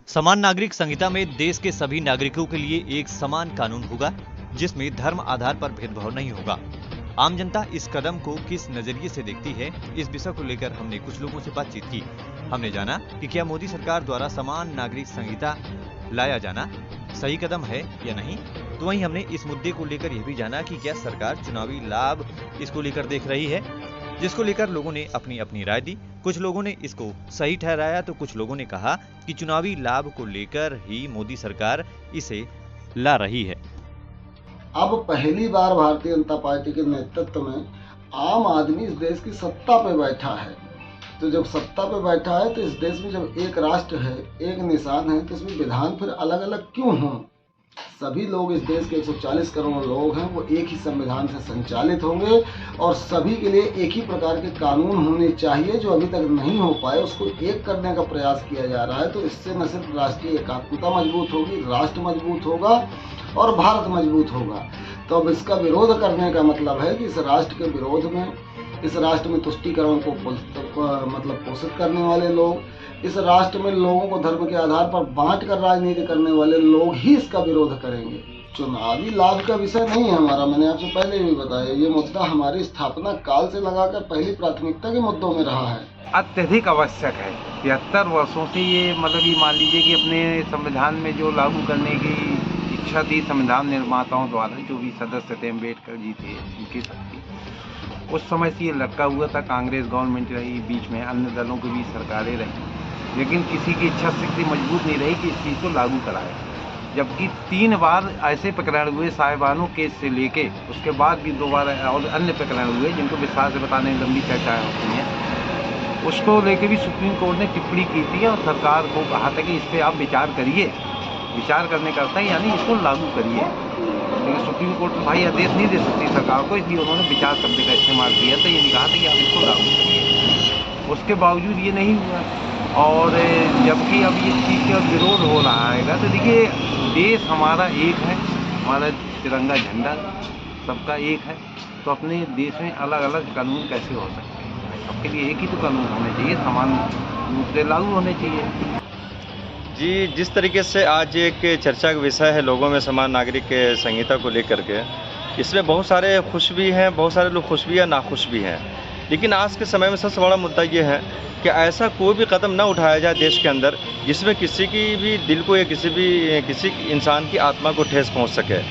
समान नागरिक संहिता में देश के सभी नागरिकों के लिए एक समान कानून होगा, जिसमें धर्म आधार पर भेदभाव नहीं होगा। आम जनता इस कदम को किस नजरिए से देखती है, इस विषय को लेकर हमने कुछ लोगों से बातचीत की। हमने जाना कि क्या मोदी सरकार द्वारा समान नागरिक संहिता लाया जाना सही कदम है या नहीं। तो वहीं हमने इस मुद्दे को लेकर यह भी जाना कि क्या सरकार चुनावी लाभ इसको लेकर देख रही है, जिसको लेकर लोगों ने अपनी अपनी राय दी। कुछ लोगों ने इसको सही ठहराया तो कुछ लोगों ने कहा कि चुनावी लाभ को लेकर ही मोदी सरकार इसे ला रही है। अब पहली बार भारतीय जनता पार्टी के नेतृत्व में आम आदमी इस देश की सत्ता पे बैठा है। तो जब सत्ता पे बैठा है तो इस देश में जब एक राष्ट्र है, एक निशान है, तो इसमें विधान फिर अलग अलग क्यों हों? सभी लोग, इस देश के 140 करोड़ लोग हैं, वो एक ही संविधान से संचालित होंगे और सभी के लिए एक ही प्रकार के कानून होने चाहिए। जो अभी तक नहीं हो पाए उसको एक करने का प्रयास किया जा रहा है। तो इससे न सिर्फ राष्ट्रीय एकात्मता मजबूत होगी, राष्ट्र मजबूत होगा और भारत मजबूत होगा। तो अब इसका विरोध करने का मतलब है कि इस राष्ट्र के विरोध में, इस राष्ट्र में तुष्टीकरण को पोषित करने वाले लोग, इस राष्ट्र में लोगों को धर्म के आधार पर बांट कर राजनीति करने वाले लोग ही इसका विरोध करेंगे। चुनावी लाभ का विषय नहीं है हमारा। मैंने आपसे पहले भी बताया, ये मुद्दा हमारी स्थापना काल से लगाकर पहली प्राथमिकता के मुद्दों में रहा है। अत्यधिक आवश्यक है। 73 वर्षों से ये ये मान लीजिए कि अपने संविधान में जो लागू करने की इच्छा थी संविधान निर्माताओं द्वारा, जो भी सदस्य थे अम्बेडकर जी थे, उनकी शक्ति उस समय से ये लटका हुआ था। कांग्रेस गवर्नमेंट रही, बीच में अन्य दलों की भी सरकारें रही, लेकिन किसी की इच्छा शक्ति मजबूत नहीं रही कि इस चीज़ को लागू कराए। जबकि 3 बार ऐसे प्रकरण हुए साहिबानों केस से लेके, उसके बाद भी 2 बार और अन्य प्रकरण हुए जिनको विस्तार से बताने में लंबी चर्चाएँ होती हैं। उसको लेके भी सुप्रीम कोर्ट ने टिप्पणी की थी और सरकार को कहा था कि इस पर आप विचार करिए। विचार करने का अर्थ है यानी इसको लागू करिए। लेकिन सुप्रीम कोर्ट तो भाई आदेश नहीं दे सकती सरकार को, इसलिए उन्होंने विचार शब्द का इस्तेमाल किया था। ये नहीं कहा था कि आप इसको लागू करिए। उसके बावजूद ये नहीं हुआ और जबकि अब ये चीज़ का विरोध हो रहा है। तो देखिए, देश हमारा एक है, हमारा तिरंगा झंडा सबका एक है, तो अपने देश में अलग अलग कानून कैसे हो सकते हैं? सबके लिए एक ही तो कानून होने चाहिए, समान रूप से लागू होने चाहिए। जी, जिस तरीके से आज एक चर्चा का विषय है लोगों में समान नागरिक संहिता को लेकर के, इसमें बहुत सारे खुश भी हैं, बहुत सारे लोग खुश भी हैं, नाखुश भी हैं। लेकिन आज के समय में सबसे बड़ा मुद्दा ये है कि ऐसा कोई भी कदम ना उठाया जाए देश के अंदर जिसमें किसी की भी दिल को या किसी इंसान की आत्मा को ठेस पहुंच सके।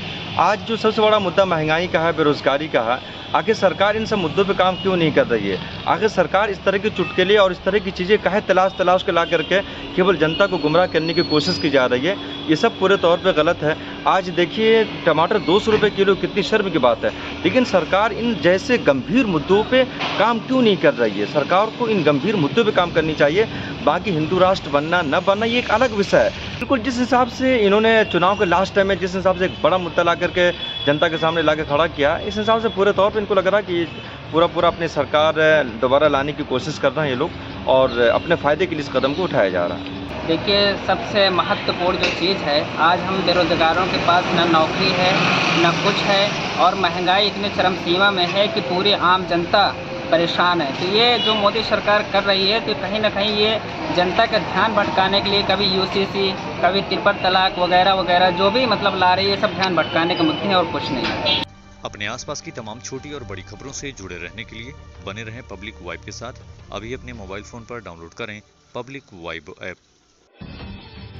आज जो सबसे बड़ा मुद्दा महंगाई का है, बेरोजगारी का है, आखिर सरकार इन सब मुद्दों पे काम क्यों नहीं कर रही है? आखिर सरकार इस तरह के चुटकुले और इस तरह की चीज़ें काहे तलाश के ला करके केवल जनता को गुमराह करने की कोशिश की जा रही है? ये सब पूरे तौर पे गलत है। आज देखिए, टमाटर 200 रुपये किलो, कितनी शर्म की बात है। लेकिन सरकार इन जैसे गंभीर मुद्दों पे काम क्यों नहीं कर रही है? सरकार को इन गंभीर मुद्दों पे काम करनी चाहिए। बाकी हिंदू राष्ट्र बनना न बनना ये एक अलग विषय है। बिल्कुल जिस हिसाब से इन्होंने चुनाव के लास्ट टाइम में जिस हिसाब से एक बड़ा मुद्दा ला करके जनता के सामने ला के खड़ा किया, इस हिसाब से पूरे तौर पे इनको लग रहा है कि पूरा अपनी सरकार दोबारा लाने की कोशिश कर रहे हैं ये लोग और अपने फ़ायदे के लिए इस कदम को उठाया जा रहा है। देखिए, सबसे महत्वपूर्ण जो चीज़ है, आज हम बेरोजगारों के पास न नौकरी है न कुछ है और महंगाई इतनी चरम सीमा में है कि पूरी आम जनता परेशान है। तो ये जो मोदी सरकार कर रही है, तो कहीं ना कहीं ये जनता का ध्यान भटकाने के लिए कभी यूसीसी, कभी ट्रिपल तलाक वगैरह वगैरह जो भी ला रही है, सब ध्यान भटकाने के मुद्दे हैं और कुछ नहीं है। अपने आसपास की तमाम छोटी और बड़ी खबरों से जुड़े रहने के लिए बने रहें पब्लिक वाइब के साथ। अभी अपने मोबाइल फ़ोन पर डाउनलोड करें पब्लिक वाइब ऐप।